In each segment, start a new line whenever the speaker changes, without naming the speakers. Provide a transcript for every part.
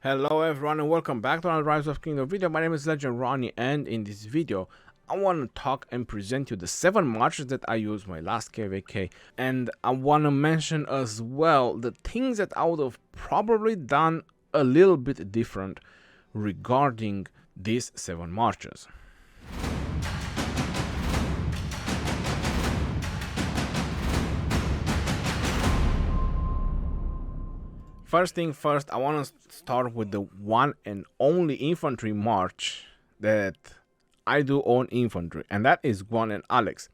Hello everyone and welcome back to another Rise of Kingdom video. My name is Legend Ronnie, and in this video I want to talk and present you the 7 marches that I used my last KvK, and I want to mention as well the things that I would have probably done a little bit different regarding these 7 marches. First thing first, I want to start with the one and only infantry march that I do on infantry, and that is Guan and Alex.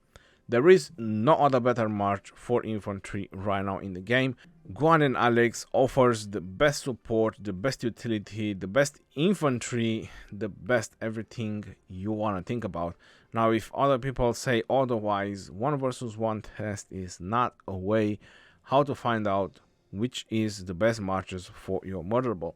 There is no other better march for infantry right now in the game. Guan and Alex offers the best support, the best utility, the best infantry, the best everything you want to think about. Now, if other people say otherwise, 1 versus 1 test is not a way how to find out which is the best marches for your motherboard.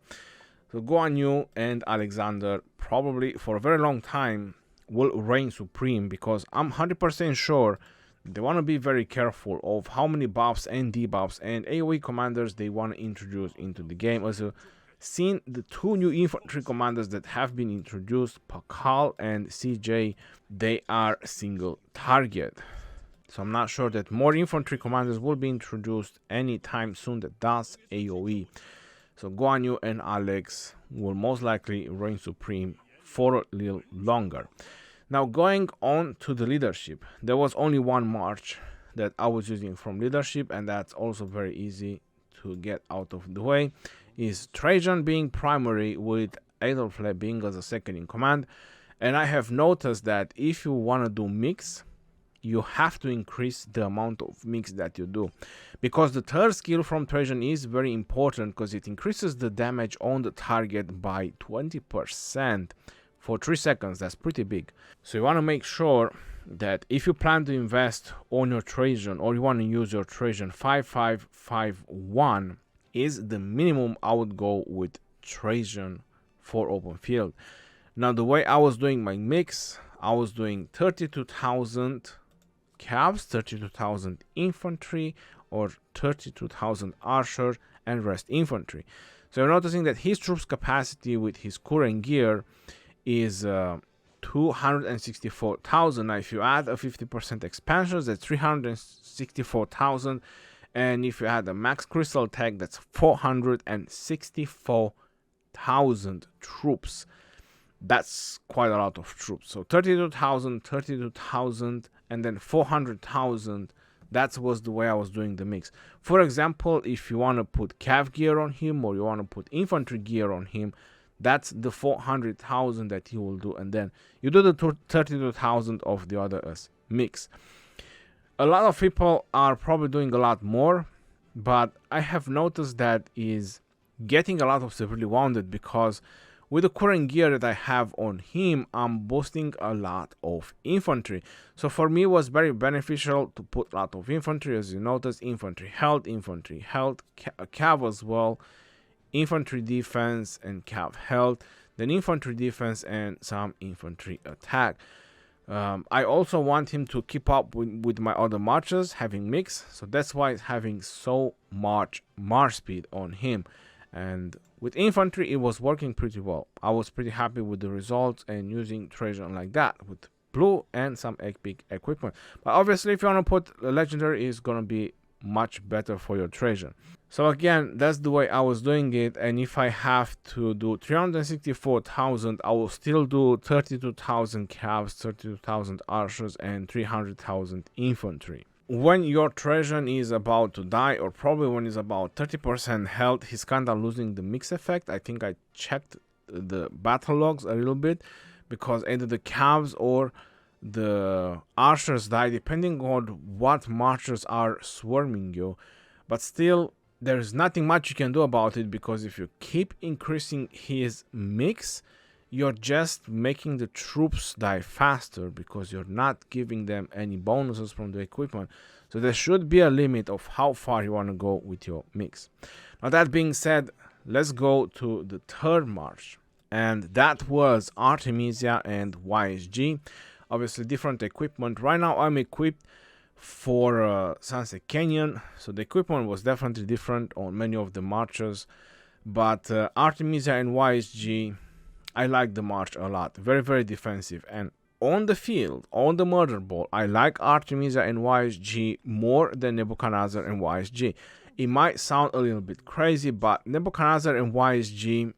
So Guan Yu and Alexander probably for a very long time will reign supreme, because I'm 100% sure they want to be very careful of how many buffs and debuffs and AoE commanders they want to introduce into the game. As you've seen, the 2 new infantry commanders that have been introduced, Pakal and CJ, they are single target. So I'm not sure that more infantry commanders will be introduced anytime soon that does AoE. So Guan Yu and Alex will most likely reign supreme for a little longer. Now, going on to the leadership, there was only one march that I was using from leadership, and that's also very easy to get out of the way. Is Trajan being primary with Aethelflaed being as a second in command. And I have noticed that if you want to do mix, you have to increase the amount of mix that you do, because the third skill from Trajan is very important, because it increases the damage on the target by 20% for 3 seconds. That's pretty big. So you want to make sure that if you plan to invest on your Trajan, or you want to use your Trajan, 5551 is the minimum I would go with Trajan for open field. Now, the way I was doing my mix, I was doing 32,000 Cavs, 32,000 infantry, or 32,000 archers and rest infantry. So you're noticing that his troops capacity with his current gear is 264,000. Now, if you add a 50% expansion, that's 364,000, and if you add a max crystal tag, that's 464,000 troops. That's quite a lot of troops. So 32,000, and then 400,000. That was the way I was doing the mix. For example, if you want to put cav gear on him, or you want to put infantry gear on him, that's the 400,000 that he will do, and then you do the 32,000 of the other as mix. A lot of people are probably doing a lot more, but I have noticed that is getting a lot of severely wounded, because with the current gear that I have on him, I'm boosting a lot of infantry. So for me, it was very beneficial to put a lot of infantry. As you notice, infantry health, cav as well, infantry defense and cav health, then infantry defense and some infantry attack. I also want him to keep up with my other marches, having mix. So that's why it's having so much march speed on him. And with infantry, it was working pretty well. I was pretty happy with the results and using Trajan like that with blue and some epic equipment. But obviously, if you want to put a legendary, it's going to be much better for your Trajan. So again, that's the way I was doing it. And if I have to do 364,000, I will still do 32,000 Cavs, 32,000 archers, and 300,000 infantry. When your Trajan is about to die, or probably when it's about 30% health, he's kind of losing the mix effect. I think I checked the battle logs a little bit, because either the Cavs or the archers die, depending on what marchers are swarming you. But still, there's nothing much you can do about it, because if you keep increasing his mix, you're just making the troops die faster, because you're not giving them any bonuses from the equipment. So there should be a limit of how far you want to go with your mix. Now, that being said, let's go to the third march, and that was Artemisia and YSG. Obviously different equipment. Right now I'm equipped for Sunset Canyon, so the equipment was definitely different on many of the marches. But Artemisia and YSG, I like the march a lot. Very, very defensive. And on the field, on the murder ball, I like Artemisia and YSG more than Nebuchadnezzar and YSG. It might sound a little bit crazy, but Nebuchadnezzar and YSG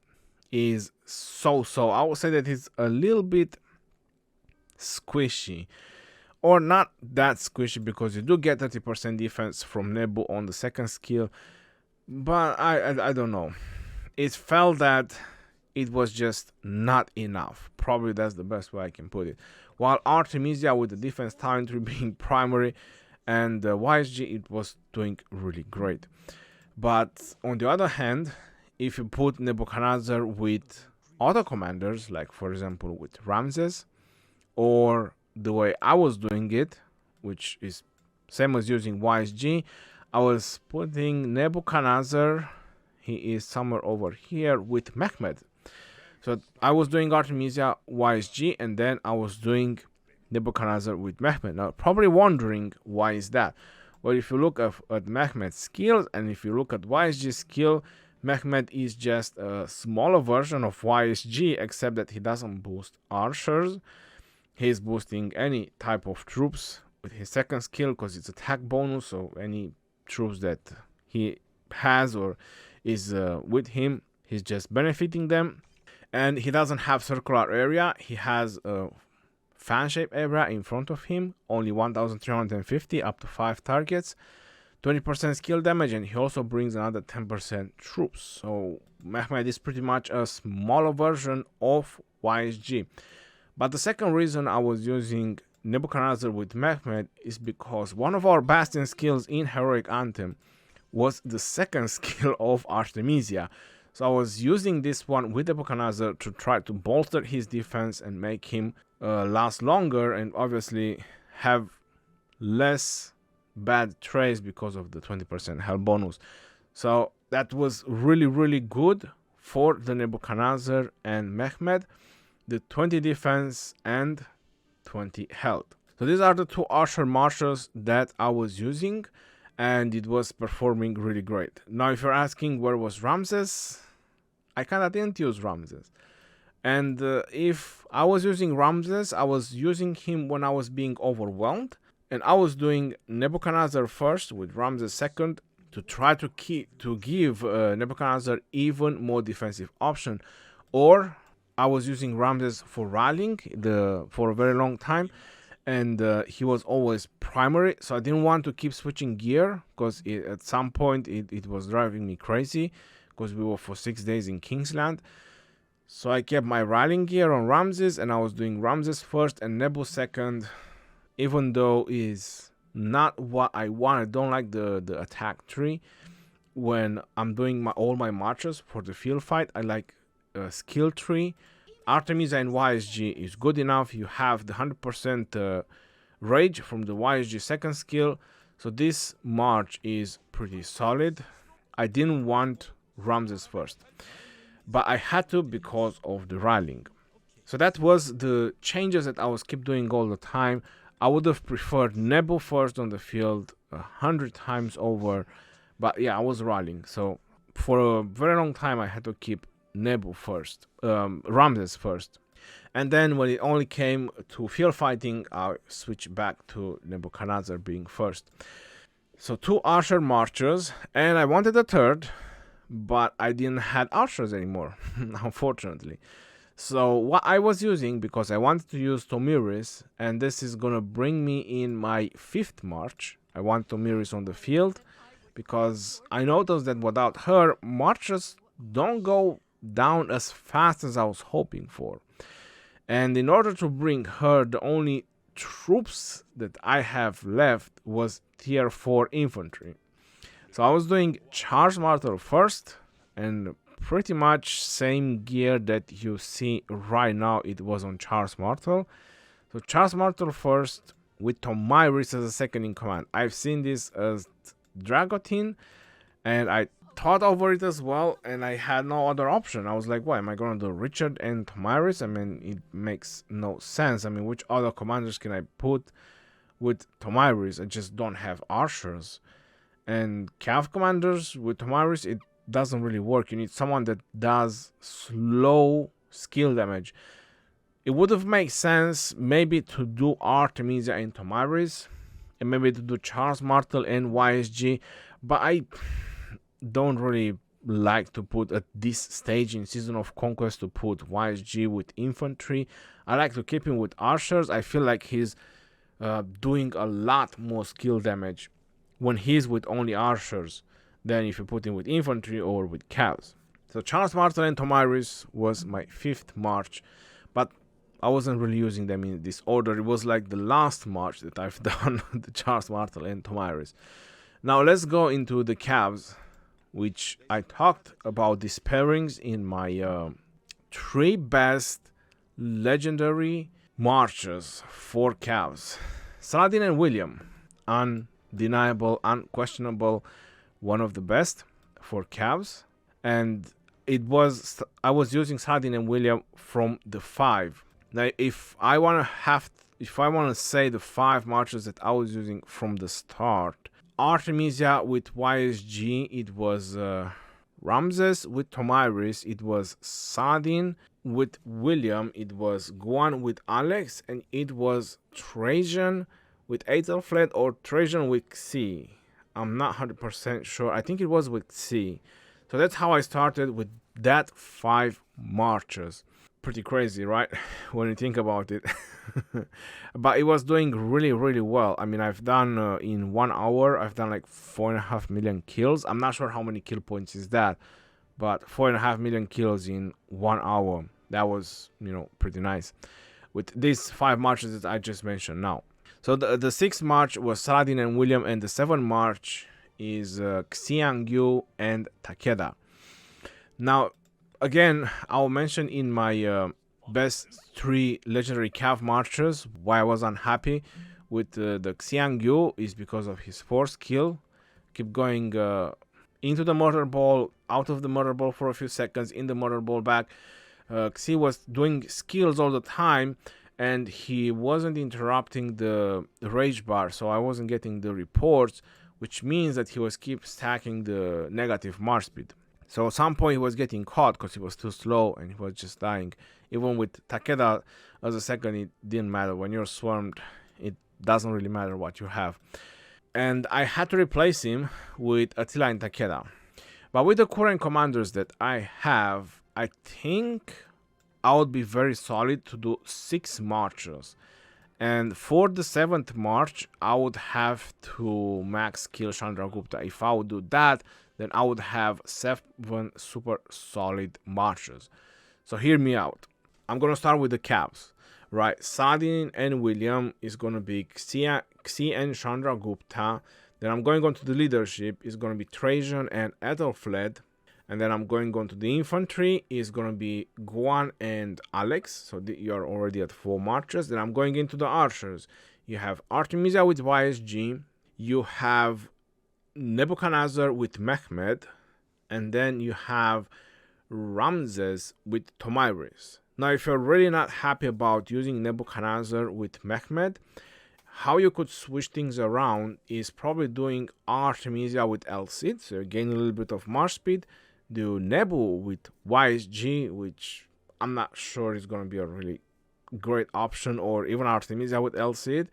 is so. I would say that it's a little bit squishy. Or not that squishy, because you do get 30% defense from Nebu on the second skill. But I don't know. It felt that it was just not enough. Probably that's the best way I can put it. While Artemisia with the defense talent tree being primary, and YSG, it was doing really great. But on the other hand, if you put Nebuchadnezzar with auto commanders, like for example with Ramses, or the way I was doing it, which is same as using YSG, I was putting Nebuchadnezzar, he is somewhere over here, with Mehmed. So I was doing Artemisia, YSG, and then I was doing Nebuchadnezzar with Mehmed. Now, probably wondering why is that? Well, if you look at Mehmed's skills, and if you look at YSG's skill, Mehmed is just a smaller version of YSG, except that he doesn't boost archers. He's boosting any type of troops with his second skill, because it's attack bonus, so any troops that he has or is with him, he's just benefiting them. And he doesn't have circular area, he has a fan shape area in front of him, only 1350 up to 5 targets, 20% skill damage, and he also brings another 10% troops. So Mehmed is pretty much a smaller version of YSG. But the second reason I was using Nebuchadnezzar with Mehmed is because one of our bastion skills in Heroic Anthem was the second skill of Artemisia. So I was using this one with Nebuchadnezzar to try to bolster his defense and make him last longer, and obviously have less bad trays because of the 20% health bonus. So that was really good for the Nebuchadnezzar and Mehmed, the 20 defense and 20 health. So these are the two archer marches that I was using, and it was performing really great. Now if you're asking where was Ramses, I kinda didn't use Ramses. And if I was using Ramses, I was using him when I was being overwhelmed, and I was doing Nebuchadnezzar first with Ramses second to try to give Nebuchadnezzar even more defensive option. Or I was using Ramses for rallying for a very long time, and he was always primary, so I didn't want to keep switching gear, because at some point it was driving me crazy, because we were for 6 days in Kingsland. So I kept my rallying gear on Ramses, and I was doing Ramses first and Nebu second, even though is not what I want. I don't like the attack tree when I'm doing all my marches for the field fight. I like a skill tree. Artemisia and YSG is good enough. You have the 100% rage from the YSG second skill, so this march is pretty solid. I didn't want Ramses first, but I had to because of the rallying. So that was the changes that I was keep doing all the time. I would have preferred Nebu first on the field 100 times over, but yeah, I was rallying, so for a very long time I had to keep Nebu first, Ramses first, and then when it only came to field fighting, I switched back to Nebuchadnezzar being first. So 2 archer marchers, and I wanted a third, but I didn't have archers anymore, unfortunately. So what I was using, because I wanted to use Tomiris, and this is gonna bring me in my 5th march. I want Tomiris on the field, because I noticed that without her, marches don't go down as fast as I was hoping for. And in order to bring her, the only troops that I have left was tier 4 infantry. So I was doing Charge Martel first, and pretty much same gear that you see right now, it was on Charles Martel. So Charles Martel first with Tomiris as a second in command. I've seen this as Dragotin, and I thought over it as well, and I had no other option. I was like, why am I gonna do Richard and Tomiris? I mean, it makes no sense. I mean, which other commanders can I put with Tomiris? I just don't have archers. And Cav commanders with Tomiris, it doesn't really work. You need someone that does slow skill damage. It would have made sense maybe to do Artemisia and Tomaris, and maybe to do Charles Martel and YSG, but I don't really like to put at this stage in Season of Conquest to put YSG with infantry. I like to keep him with archers. I feel like he's doing a lot more skill damage when he's with only archers than if you put him with infantry or with cavs. So Charles Martel and Tomaris was my 5th march, but I wasn't really using them in this order. It was like the last march that I've done, the Charles Martel and Tomaris. Now let's go into the cavs, which I talked about these pairings in my 3 best legendary marches for cavs. Saladin and William, undeniable, unquestionable, one of the best for cavs. And I was using Saladin and William from the 5. Now, if I want to say the 5 marches that I was using from the start, Artemisia with YSG, it was Ramses with Tomaris, it was Saladin with William, it was Guan with Alex, and it was Trajan with Aethelflaed or Trajan with C. I'm not 100% sure. I think it was with C. So that's how I started with that 5 marches. Pretty crazy, right? When you think about it. But it was doing really, really well. I mean, I've done in 1 hour, I've done like 4.5 million kills. I'm not sure how many kill points is that, but 4.5 million kills in 1 hour. That was, pretty nice. With these 5 marches that I just mentioned now. So the 6th march was Saladin and William, and the 7th march is Xiangyu and Takeda. Now, again, I'll mention in my best 3 legendary cav marchers why I was unhappy with the Xiangyu is because of his force kill. Keep going into the mortar ball, out of the mortar ball for a few seconds, in the mortar ball back. Xi was doing skills all the time, and he wasn't interrupting the rage bar, so I wasn't getting the reports, which means that he was keep stacking the negative march speed. So at some point he was getting caught because he was too slow and he was just dying. Even with Takeda as a second, it didn't matter. When you're swarmed, it doesn't really matter what you have. And I had to replace him with Attila and Takeda. But with the current commanders that I have, I think I would be very solid to do 6 marches. And for the 7th march, I would have to max kill Chandragupta. If I would do that, then I would have 7 super solid marches. So hear me out. I'm going to start with the cavs, right? Saladin and William is going to be Xi and Chandragupta. Then I'm going on to the leadership, is going to be Trajan and Aethelflaed. And then I'm going on to the infantry, is going to be Guan and Alex. So you're already at 4 marches. Then I'm going into the archers. You have Artemisia with YSG. You have Nebuchadnezzar with Mehmed. And then you have Ramses with Tomaris. Now, if you're really not happy about using Nebuchadnezzar with Mehmed, how you could switch things around is probably doing Artemisia with El Cid. So you're gaining a little bit of march speed. Do Nebu with YSG, which I'm not sure is going to be a really great option, or even Artemisia with El Cid.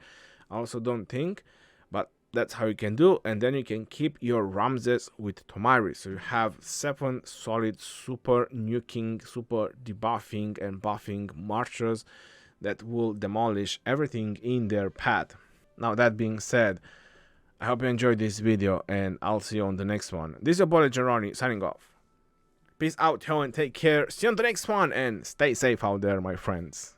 I also don't think, but that's how you can do. And then you can keep your Ramses with Tomaris. So you have 7 solid super nuking, super debuffing and buffing marchers that will demolish everything in their path. Now, that being said, I hope you enjoyed this video, and I'll see you on the next one. This is your boy Geroni signing off. Peace out, yo, and take care. See you on the next one, and stay safe out there, my friends.